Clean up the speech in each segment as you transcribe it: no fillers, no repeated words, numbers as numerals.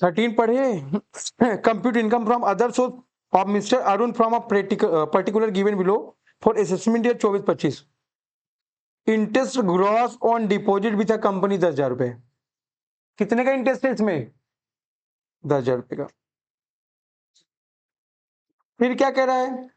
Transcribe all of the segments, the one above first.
13 पढ़े। Compute income from other source of mister Arun from a particular given below for assessment year 24-25। Interest gross on deposit with a company 10,000 रुपए। कितने का interest है इसमें? 10,000 रुपए का। फिर क्या कह रहा है?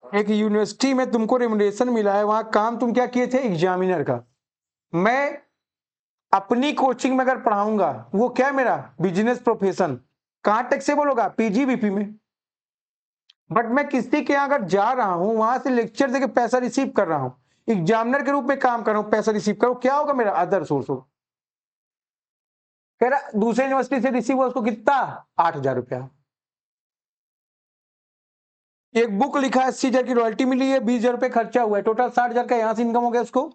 एक यूनिवर्सिटी में तुमको रेमुनरेशन मिला है, वहां काम तुम क्या किए थे? एग्जामिनर का। मैं अपनी कोचिंग में अगर पढ़ाऊंगा, वो क्या है मेरा बिजनेस प्रोफेशन, कहां टैक्सेबल होगा? पीजीबीपी में। बट मैं किसी के यहां अगर जा रहा हूं, वहां से लेक्चर देके पैसा रिसीव कर रहा हूं, एग्जामिनर के रूप में काम कर रहा हूं, पैसा रिसीव करो, क्या होगा? मेरा अदर सोर्स होगा। कह रहा दूसरे यूनिवर्सिटी से रिसीव हुआ, उसको कितना? 8,000 रुपया। एक बुक लिखा है, 80,000 की रॉयल्टी मिली है, 20,000 रुपए खर्चा हुआ है, टोटल 60,000 का यहां से इनकम हो गया उसको।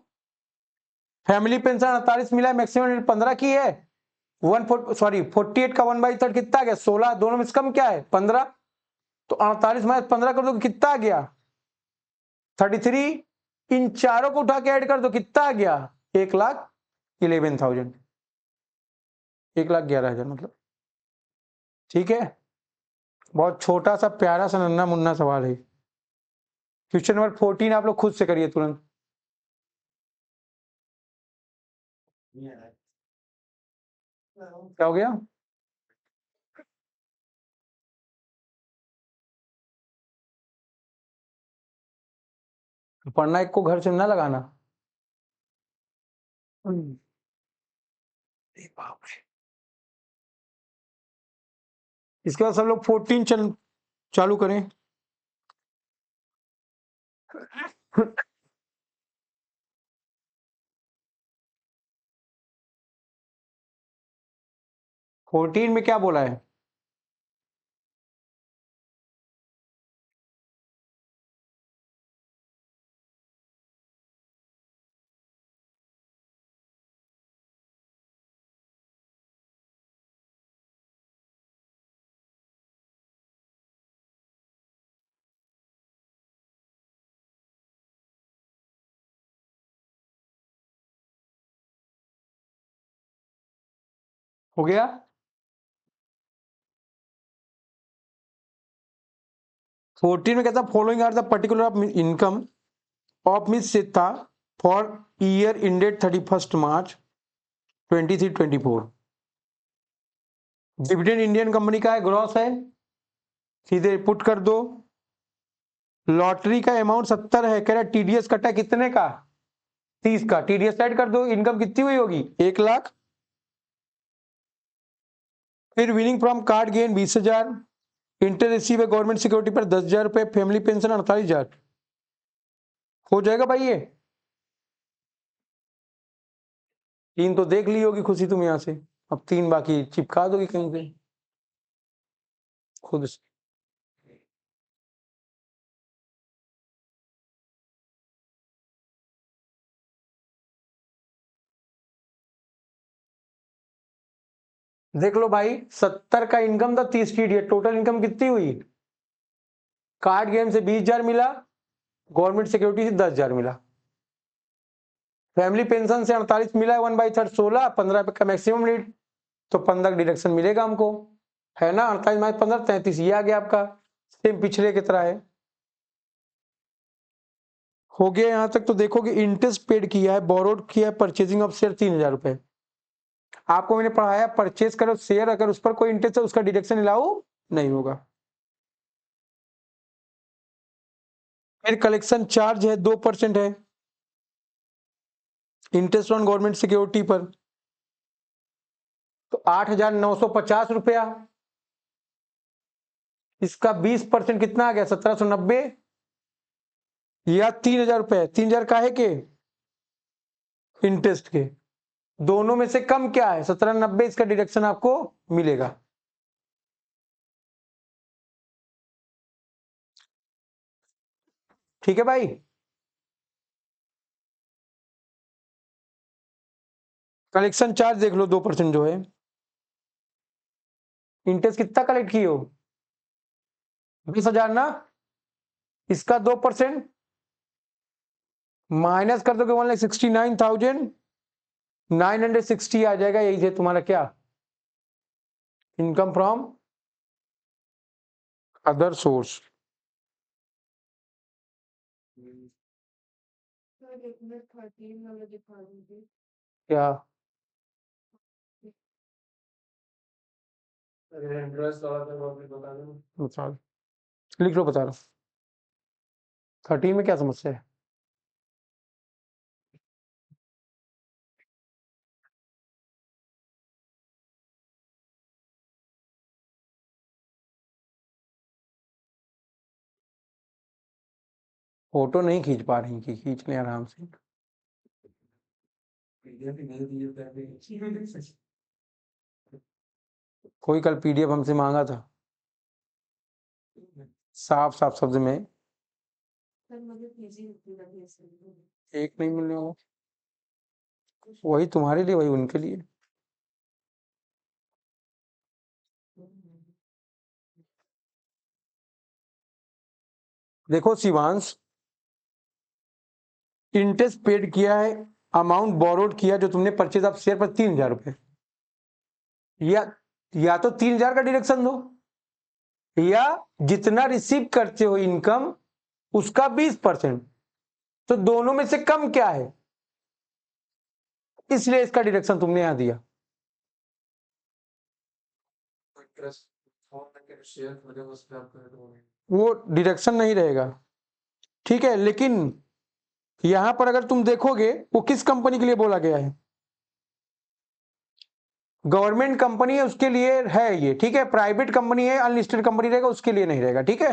फैमिली पेंशन 48 मिला है, मैक्सिमम 15 की है। 48 का 1/3 कितना आ गया? 16। दोनों में से कम क्या है? 15। तो 48 माइनस 15 कर दो, कितना आ गया? 33। इन चारों को उठा के ऐड कर दो, कितना आ गया? 1,11,000। 1,11,000 मतलब। ठीक है, बहुत छोटा सा प्यारा सा नन्ना मुन्ना सवाल है। क्वेश्चन नंबर 14 आप लोग खुद से करिए तुरंत। क्या हो गया? पढ़ना एक को घर से ना लगाना। बाप रे। इसके बाद सब लोग 14 चालू करें। फोर्टीन में क्या बोला है? हो गया? फोर्टीन में कहता following are the particular of income of miss Sita for year ended 31 March 23-24। Dividend Indian company का है, ग्रॉस है, सीधे पुट कर दो। लॉटरी का अमाउंट 70 है, कह रहा टीडीएस कटा कितने का? 30 का। टीडीएस ऐड कर दो, इनकम कितनी हुई होगी? 1,00,000। फिर winning from card gain 20,000, interest receive government security पर 10,000 रुपए, फैमिली पेंशन 48,000। हो जाएगा भाई ये? तीन तो देख ली होगी खुशी तुम यहां से, अब 3 बाकी चिपका दोगी कहीं से खुद से। देख लो भाई, 70 का इनकम था, 30 टीडीएस, टोटल इनकम कितनी हुई? कार्ड गेम से 20,000 मिला, गवर्नमेंट सिक्योरिटी से 10,000 मिला, फैमिली पेंशन से 48 मिला, 1/3 16, 15 का मैक्सिमम रेट, तो 15 डिडक्शन मिलेगा हमको, है ना? 48 माइनस 15 33, ये आ गया आपका, सेम पिछले की तरह है। हो गया यहां तक? तो देखोगे इंटरेस्ट पेड किया है, बोरोड किया है, परचेजिंग ऑफ शेयर 3,000 रुपए। आपको मैंने पढ़ाया परचेज करो शेयर, अगर उस पर कोई इंटरेस्ट है उसका डिडक्शन अलाउ नहीं होगा। फिर कलेक्शन चार्ज है 2% है, इंटरेस्ट ऑन गवर्नमेंट सिक्योरिटी पर, तो 8,950 रुपया। इसका 20% कितना आ गया? 1,790, या 3,000 रुपए। 3,000 काहे के? इंटरेस्ट के। दोनों में से कम क्या है? 1,790, इसका डिडक्शन आपको मिलेगा। ठीक है भाई? कलेक्शन चार्ज देख लो, 2% जो है। इंटरेस्ट कितना कलेक्ट किए हो? 20,000 ना, इसका 2% माइनस कर दोगे 1,69,000, 960 आ जाएगा, यही है तुम्हारा क्या, इनकम फ्रॉम अदर सोर्स। क्या लिख लो, बता रहा हूँ। 13 में क्या समस्या है? फोटो नहीं खींच पा रही कि खींच लें आराम से। कोई कल पीडीएफ हमसे मांगा था, साफ साफ शब्द में। एक नहीं मिलने वाला, वही तुम्हारे लिए वही उनके लिए। देखो शिवांश, इंटरेस्ट पेड किया है, अमाउंट बोरोड किया जो तुमने परचेज ऑफ शेयर पर 3000 रुपए, या तो 3000 का डिडक्शन दो, या जितना रिसीव करते हो इनकम उसका 20%। तो दोनों में से कम क्या है, इसलिए इसका डिडक्शन तुमने यहां दिया। वो डिडक्शन नहीं रहेगा, ठीक है। लेकिन यहां पर अगर तुम देखोगे वो किस कंपनी के लिए बोला गया है, गवर्नमेंट कंपनी है उसके लिए है ये, ठीक है। प्राइवेट कंपनी है, अनलिस्टेड कंपनी रहेगा उसके लिए नहीं रहेगा, ठीक है।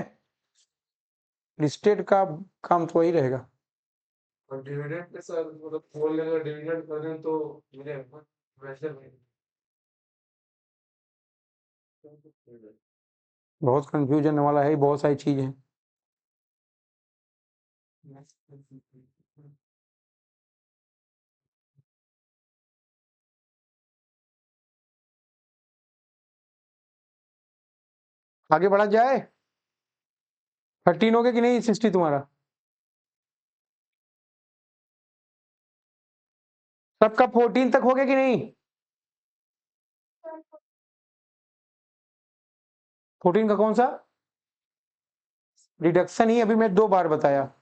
लिस्टेड का काम तो वही रहेगा। और डिविडेंड के साथ मतलब बोल लेगा डिविडेंड करें तो मिलेगा वैसे नहीं। बहुत कंफ्यूजन वाला है, बहुत सारी चीज है। आगे बढ़ा जाए, 13 हो गया कि नहीं, 60 तुम्हारा सबका 14 तक हो गया कि नहीं? 14 का कौन सा रिडक्शन ही अभी मैं 2 बार बताया,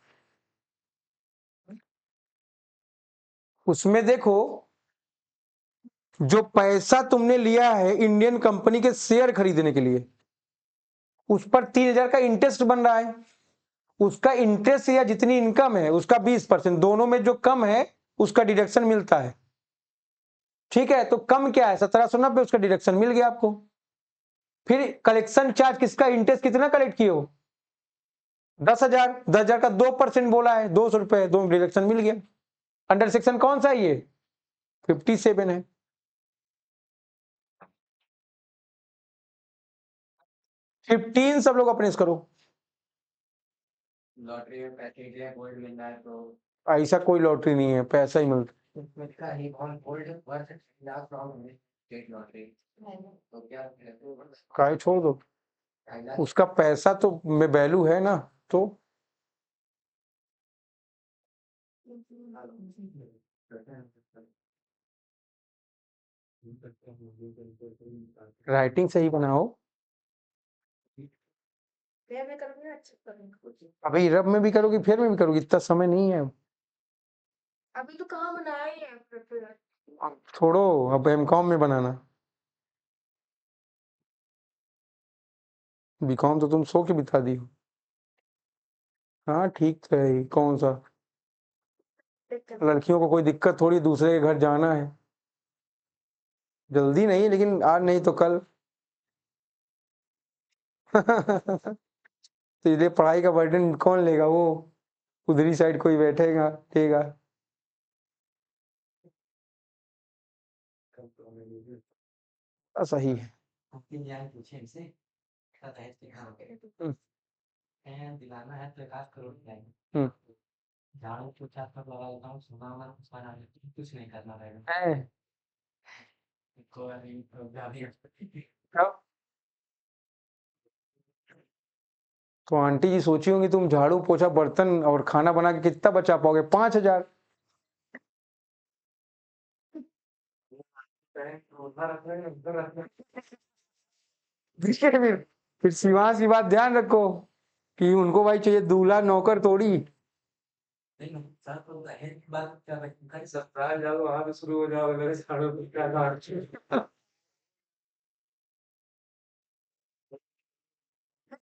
उसमें देखो जो पैसा तुमने लिया है इंडियन कंपनी के शेयर खरीदने के लिए, उस पर 3000 का इंटरेस्ट बन रहा है, उसका इंटरेस्ट या जितनी इनकम है उसका 20%, दोनों में जो कम है उसका डिडक्शन मिलता है, ठीक है। तो कम क्या है, 1790, उसका डिडक्शन मिल गया आपको। फिर कलेक्शन चार्ज किसका, इंटरेस्ट कितना कलेक्ट किए हो, 10,000, 10,000 का 2% बोला है, 200 रुपए, दो डिडक्शन मिल गया। अंडर सेक्शन कौन सा है ये, 57 है। 15 सब लोग अपने से करो। लॉटरी में पैसे दिया, गोल्ड मिल रहा है तो ऐसा कोई लॉटरी नहीं है, पैसा ही मिलता है। छोड़ दो, उसका पैसा तो में वैल्यू है ना, तो राइटिंग सही बनाओ। अभी रब में भी करोगी, फिर में भी करोगी, इतना समय नहीं है अभी। तो कहाँ बनाया है, अब छोड़ो, अब एमकॉम में बनाना। बीकॉम तो तुम सो के बिता दी हो। हाँ ठीक है, कौन सा, लड़कियों को कोई दिक्कत थोड़ी दूसरे के घर जाना है, जल्दी नहीं लेकिन आज नहीं तो कल। तो इसलिए पढ़ाई का बर्डन कौन लेगा, वो उधरी साइड कोई बैठेगा लेगा। सही है। हम्म, हम्म। है। अब तो आंटी जी सोची होंगी तुम झाड़ू पोछा बर्तन और खाना बना के कितना बचा पाओगे, 5,000। देखिए फिर शिवांश की बात ध्यान रखो कि उनको भाई चाहिए दूल्हा नौकर थोड़ी। नहीं सर तो है बात क्या भाई सरप्राइज जाओ वहां पे शुरू हो जाओ मेरे सालों की क्या